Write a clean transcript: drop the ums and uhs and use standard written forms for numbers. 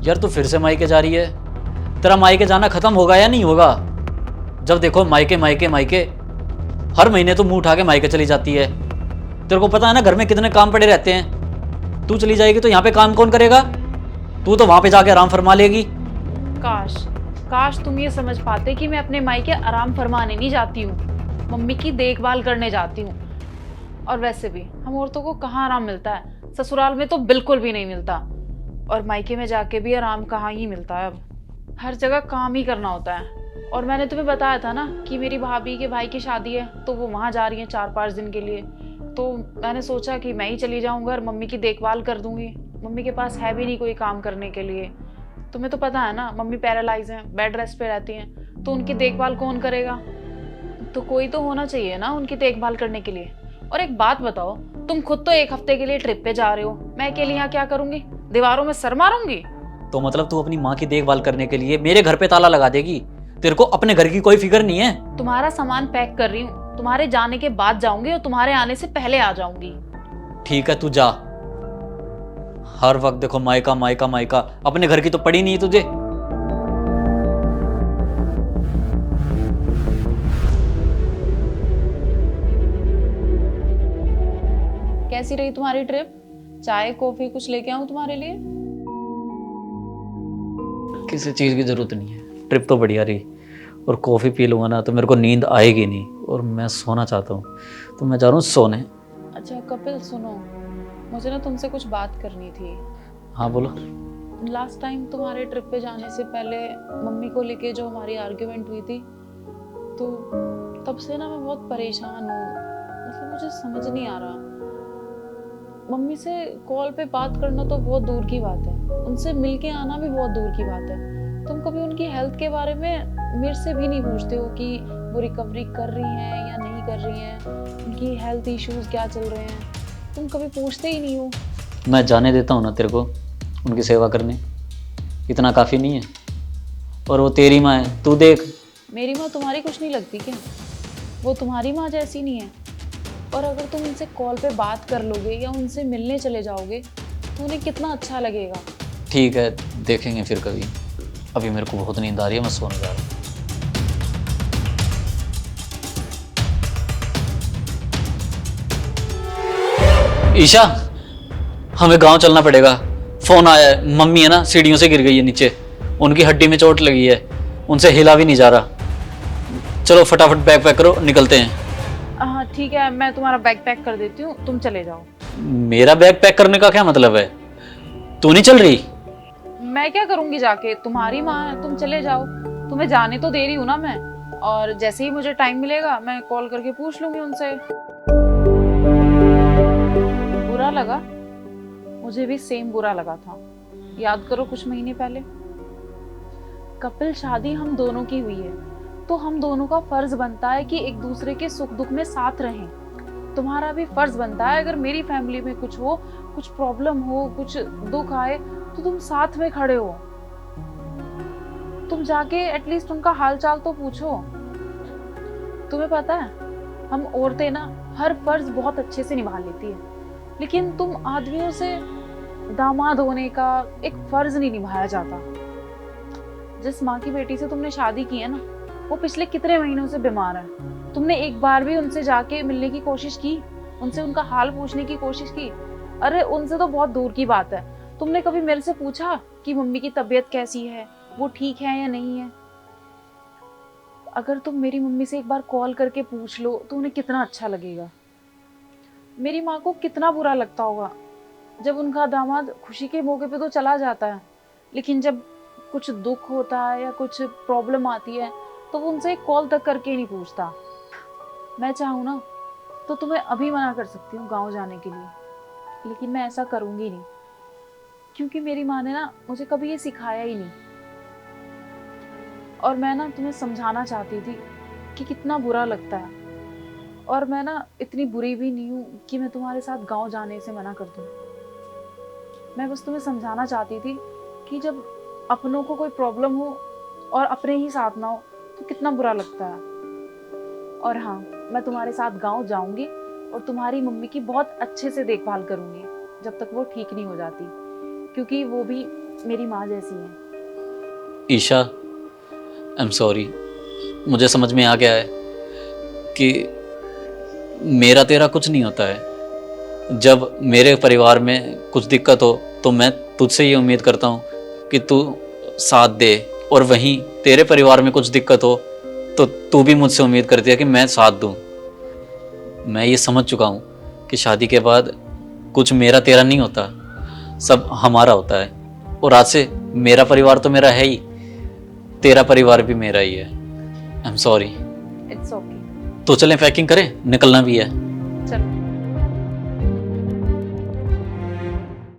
यार तू फिर से मायके जा रही है? तेरा मायके जाना खत्म होगा या नहीं होगा? जब देखो मायके मायके मायके, हर महीने तो मुंह उठा के मायके चली जाती है। तेरे को पता है ना घर में कितने काम पड़े रहते हैं। तू चली जाएगी तो यहाँ पे काम कौन करेगा? तू तो वहां पे जाके आराम फरमा लेगी। काश काश तुम ये समझ पाते कि मैं अपने मायके आराम फरमाने नहीं जाती हूँ, मम्मी की देखभाल करने जाती हूँ। और वैसे भी हम औरतों को कहाँ आराम मिलता है, ससुराल में तो बिल्कुल भी नहीं मिलता, और मायके में जाके भी आराम कहाँ ही मिलता है। अब हर जगह काम ही करना होता है। और मैंने तुम्हें बताया था ना कि मेरी भाभी के भाई की शादी है, तो वो वहाँ जा रही है 4-5 दिन के लिए। तो मैंने सोचा कि मैं ही चली जाऊँगा और मम्मी की देखभाल कर दूंगी। मम्मी के पास है भी नहीं कोई काम करने के लिए। तुम्हें तो पता है ना, मम्मी पैरालाइज हैं, बेड रेस्ट पे रहती हैं, तो उनकी देखभाल कौन करेगा? तो कोई तो होना चाहिए ना उनकी देखभाल करने के लिए। और एक बात बताओ, तुम खुद तो 1 हफ्ते के लिए ट्रिप पे जा रहे हो, मैं अकेले यहाँ क्या करूंगी? दीवारों में सर मारूंगी? तो मतलब तू अपनी माँ की देखभाल करने के लिए मेरे घर पे ताला लगा देगी? तेरे को अपने घर की कोई फिक्र नहीं है? तुम्हारा सामान पैक कर रही हूँ, तुम्हारे जाने के बाद जाऊंगी और तुम्हारे आने से पहले आ जाऊंगी। ठीक है तू जा। हर वक्त देखो मायका मायका मायका, अपने घर की तो पड़ी नहीं है तुझे। कैसी रही तुम्हारी ट्रिप? चाय कॉफी कुछ लेके आऊं तुम्हारे लिए? किसी चीज की जरूरत नहीं है, ट्रिप तो बढ़िया रही। और कॉफी पी लूंगा ना तो मेरे को नींद आएगी नहीं, और मैं सोना चाहता हूँ, तो मैं जा रहा हूँ सोने। अच्छा कपिल सुनो, मुझे ना तुमसे कुछ बात करनी थी। हाँ बोलो। लास्ट टाइम तुम्हारे ट्रिप पे जाने से पहले मम्मी को लेके जो हमारी आर्ग्यूमेंट हुई थी, तो तब से ना मैं बहुत परेशान हूँ। मतलब मुझे समझ नहीं आ रहा, मम्मी से कॉल पे बात करना तो बहुत दूर की बात है, उनसे मिलके आना भी बहुत दूर की बात है। तुम कभी उनकी हेल्थ के बारे में मेरे से भी नहीं पूछते हो कि वो रिकवरी कर रही हैं या नहीं कर रही हैं, उनकी हेल्थ इश्यूज क्या चल रहे हैं, तुम कभी पूछते ही नहीं हो। मैं जाने देता हूँ ना तेरे को उनकी सेवा करने, इतना काफ़ी नहीं है? और वो तेरी माँ है, तू देख। मेरी माँ तुम्हारी कुछ नहीं लगती क्या? वो तुम्हारी माँ जैसी नहीं है। और अगर तुम उनसे कॉल पे बात कर लोगे या उनसे मिलने चले जाओगे तो उन्हें कितना अच्छा लगेगा। ठीक है देखेंगे फिर कभी, अभी मेरे को बहुत नींद आ रही है, मैं सोने जा रहा हूँ। ईशा, हमें गांव चलना पड़ेगा। फोन आया है, मम्मी है ना सीढ़ियों से गिर गई है नीचे, उनकी हड्डी में चोट लगी है, उनसे हिला भी नहीं जा रहा। चलो फटाफट बैग पैक करो, निकलते हैं। हाँ ठीक है, मैं तुम्हारा बैग पैक कर देती हूँ, तुम चले जाओ। मेरा बैग पैक करने का क्या मतलब है? तू नहीं चल रही? मैं क्या करूंगी जाके, तुम्हारी माँ है, तुम चले जाओ। तुम्हें जाने तो दे रही हूँ ना मैं, और जैसे ही मुझे टाइम मिलेगा मैं कॉल करके पूछ लूंगी उनसे। बुरा लगा? मुझे भी सेम बुरा लगा था। याद करो कुछ महीने पहले, कपिल शादी हम दोनों की हुई है, तो हम दोनों का फर्ज बनता है कि एक दूसरे के सुख दुख में साथ रहें। तुम्हारा भी फर्ज बनता है, अगर मेरी फैमिली में कुछ हो, कुछ प्रॉब्लम हो, कुछ दुख आए, तो तुम साथ में खड़े हो। तुम जाके एटलीस्ट उनका हालचाल तो पूछो। तुम्हें पता है, हम औरतें ना हर फर्ज बहुत अच्छे से निभा लेती है, लेकिन तुम आदमियों से दामाद होने का एक फर्ज नहीं निभाया जाता। जिस माँ की बेटी से तुमने शादी की है ना, वो पिछले कितने महीनों से बीमार है। तुमने एक बार भी उनसे जाके मिलने की कोशिश की, उनसे उनका हाल पूछने की कोशिश की? अरे उनसे तो बहुत दूर की बात है। तुमने कभी मेरे से पूछा कि मम्मी की तबीयत कैसी है, वो ठीक है या नहीं है? अगर तुम मेरी मम्मी से एक बार कॉल करके पूछ लो तो उन्हें कितना अच्छा लगेगा। मेरी माँ को कितना बुरा लगता होगा जब उनका दामाद खुशी के मौके पे तो चला जाता है, लेकिन जब कुछ दुख होता है या कुछ प्रॉब्लम आती है तो वो उनसे एक कॉल तक करके नहीं पूछता। मैं चाहूँ ना तो तुम्हें अभी मना कर सकती हूँ गाँव जाने के लिए, लेकिन मैं ऐसा करूँगी नहीं, क्योंकि मेरी माँ ने ना मुझे कभी ये सिखाया ही नहीं। और मैं ना तुम्हें समझाना चाहती थी कि कितना बुरा लगता है, और मैं ना इतनी बुरी भी नहीं हूँ कि मैं तुम्हारे साथ गाँव जाने से मना कर दूँ। मैं बस तुम्हें समझाना चाहती थी कि जब अपनों को कोई प्रॉब्लम हो और अपने ही साथ ना हो तो कितना बुरा लगता है। और हाँ, मैं तुम्हारे साथ गाँव जाऊंगी और तुम्हारी मम्मी की बहुत अच्छे से देखभाल करूंगी जब तक वो ठीक नहीं हो जाती, क्योंकि वो भी मेरी माँ जैसी हैं। Isha, I am sorry. मुझे समझ में आ गया है कि मेरा तेरा कुछ नहीं होता है। जब मेरे परिवार में कुछ दिक्कत हो तो मैं तुझसे ये उम्मीद करता हूँ कि तू साथ दे, और वहीं तेरे परिवार में कुछ दिक्कत हो तो तू भी मुझसे उम्मीद करती है कि मैं साथ दूँ। मैं ये समझ चुका हूँ कि शादी के बाद कुछ मेरा तेरा नहीं होता, सब हमारा होता है। और आज से मेरा परिवार तो मेरा है ही, तेरा परिवार भी मेरा ही है। आई एम सॉरी। It's okay. तो चलें, पैकिंग करें, निकलना भी है। चलो।